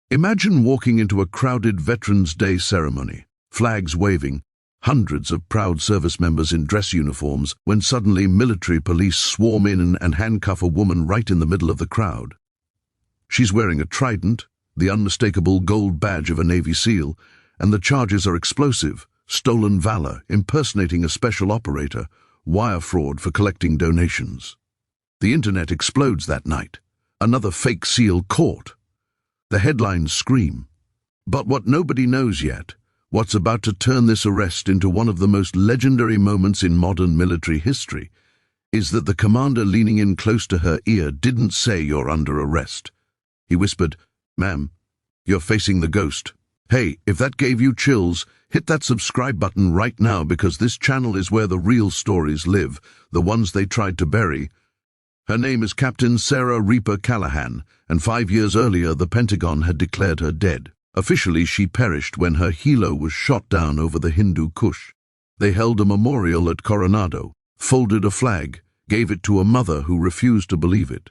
Imagine walking into a crowded Veterans Day ceremony, flags waving, hundreds of proud service members in dress uniforms, when suddenly military police swarm in and handcuff a woman right in the middle of the crowd. She's wearing a Trident, the unmistakable gold badge of a Navy SEAL, and the charges are explosive, stolen Valor, impersonating a special operator, wire fraud for collecting donations. The internet explodes that night. Another fake SEAL caught. The headlines scream. But what nobody knows yet, what's about to turn this arrest into one of the most legendary moments in modern military history, is that the commander leaning in close to her ear didn't say "You're under arrest." He whispered, "Ma'am, you're facing the ghost. Hey, if that gave you chills, hit that subscribe button right now, because this channel is where the real stories live, the ones they tried to bury." Her name is Captain Sarah Reaper Callahan, and 5 years earlier the Pentagon had declared her dead. Officially, she perished when her helo was shot down over the Hindu Kush. They held a memorial at Coronado, folded a flag, gave it to a mother who refused to believe it.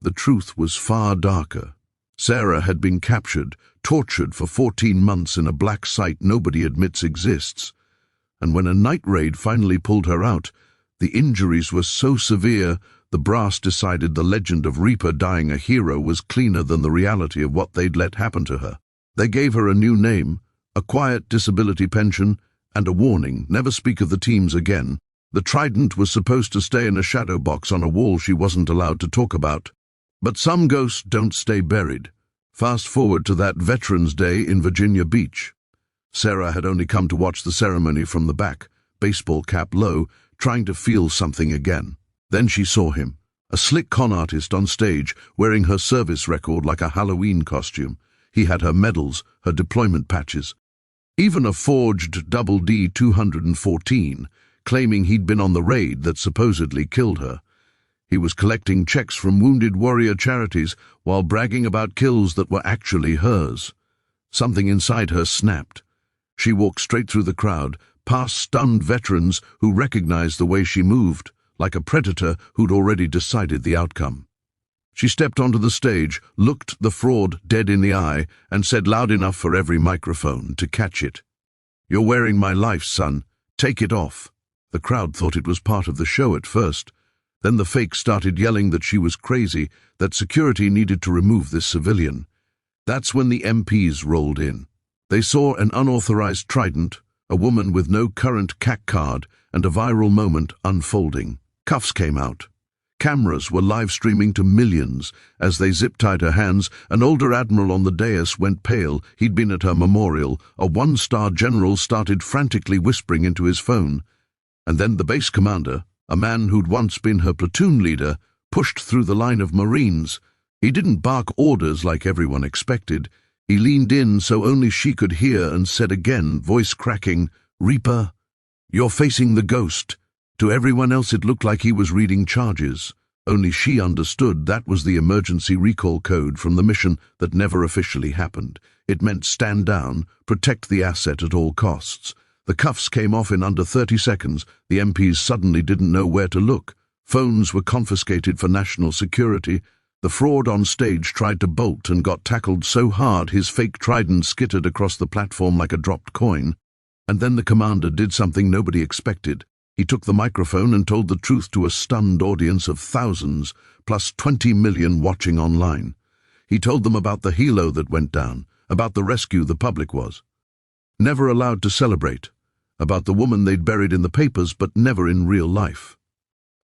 The truth was far darker. Sarah had been captured, tortured for 14 months in a black site nobody admits exists. And when a night raid finally pulled her out, the injuries were so severe, the brass decided the legend of Reaper dying a hero was cleaner than the reality of what they'd let happen to her. They gave her a new name, a quiet disability pension, and a warning: never speak of the teams again. The Trident was supposed to stay in a shadow box on a wall she wasn't allowed to talk about. But some ghosts don't stay buried. Fast forward to that Veterans Day in Virginia Beach. Sarah had only come to watch the ceremony from the back, baseball cap low, trying to feel something again. Then she saw him, a slick con artist on stage, wearing her service record like a Halloween costume. He had her medals, her deployment patches, even a forged double D 214, claiming he'd been on the raid that supposedly killed her. He was collecting checks from wounded warrior charities while bragging about kills that were actually hers. Something inside her snapped. She walked straight through the crowd, past stunned veterans who recognized the way she moved, like a predator who'd already decided the outcome. She stepped onto the stage, looked the fraud dead in the eye, and said loud enough for every microphone to catch it, "You're wearing my life, son. Take it off." The crowd thought it was part of the show at first. Then the fakes started yelling that she was crazy, that security needed to remove this civilian. That's when the MPs rolled in. They saw an unauthorized Trident, a woman with no current CAC card, and a viral moment unfolding. Cuffs came out. Cameras were live streaming to millions. As they zip-tied her hands, an older admiral on the dais went pale. He'd been at her memorial. A one-star general started frantically whispering into his phone. And then the base commander, a man who'd once been her platoon leader, pushed through the line of Marines. He didn't bark orders like everyone expected. He leaned in so only she could hear and said again, voice cracking, "Reaper, you're facing the ghost." To everyone else it looked like he was reading charges. Only she understood that was the emergency recall code from the mission that never officially happened. It meant stand down, protect the asset at all costs. The cuffs came off in under 30 seconds. The MPs suddenly didn't know where to look. Phones were confiscated for national security. The fraud on stage tried to bolt and got tackled so hard his fake Trident skittered across the platform like a dropped coin. And then the commander did something nobody expected. He took the microphone and told the truth to a stunned audience of thousands, plus 20 million watching online. He told them about the helo that went down, about the rescue the public was never allowed to celebrate, about the woman they'd buried in the papers but never in real life.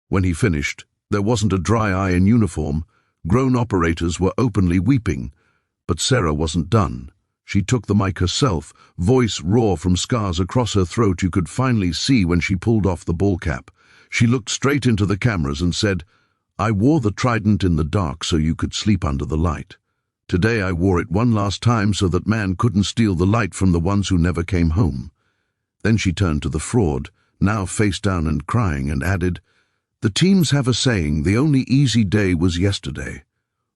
When he finished, there wasn't a dry eye in uniform. Grown operators were openly weeping. But Sarah wasn't done. She took the mic herself, voice raw from scars across her throat you could finally see when she pulled off the ball cap. She looked straight into the cameras and said, "I wore the Trident in the dark so you could sleep under the light. Today I wore it one last time so that man couldn't steal the light from the ones who never came home." Then she turned to the fraud, now face down and crying, and added, "The teams have a saying, the only easy day was yesterday.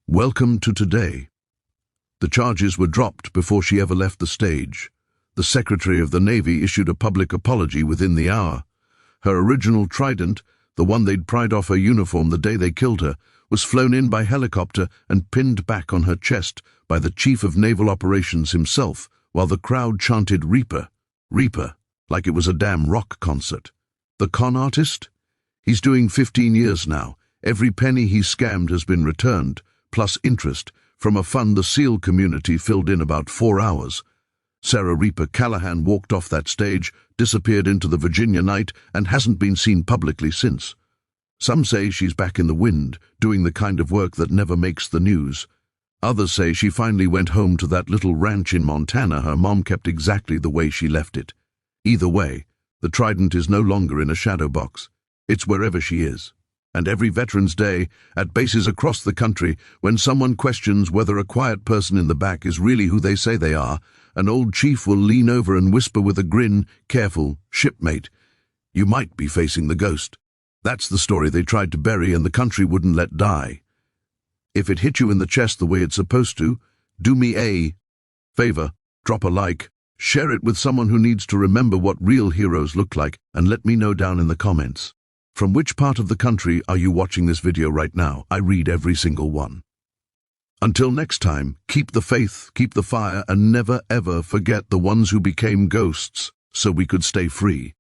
Welcome to today." The charges were dropped before she ever left the stage. The Secretary of the Navy issued a public apology within the hour. Her original Trident, the one they'd pried off her uniform the day they killed her, was flown in by helicopter and pinned back on her chest by the Chief of Naval Operations himself, while the crowd chanted Reaper, Reaper, like it was a damn rock concert. The con artist? He's doing 15 years now. Every penny he scammed has been returned, plus interest, from a fund the SEAL community filled in about 4 hours. Sarah Reaper Callahan walked off that stage, disappeared into the Virginia night, and hasn't been seen publicly since. Some say she's back in the wind, doing the kind of work that never makes the news. Others say she finally went home to that little ranch in Montana her mom kept exactly the way she left it. Either way, the Trident is no longer in a shadow box. It's wherever she is. And every Veterans Day, at bases across the country, when someone questions whether a quiet person in the back is really who they say they are, an old chief will lean over and whisper with a grin, "Careful, shipmate, you might be facing the ghost." That's the story they tried to bury and the country wouldn't let die. If it hit you in the chest the way it's supposed to, do me a favor, drop a like, share it with someone who needs to remember what real heroes look like, and let me know down in the comments. From which part of the country are you watching this video right now? I read every single one. Until next time, keep the faith, keep the fire, and never ever forget the ones who became ghosts so we could stay free.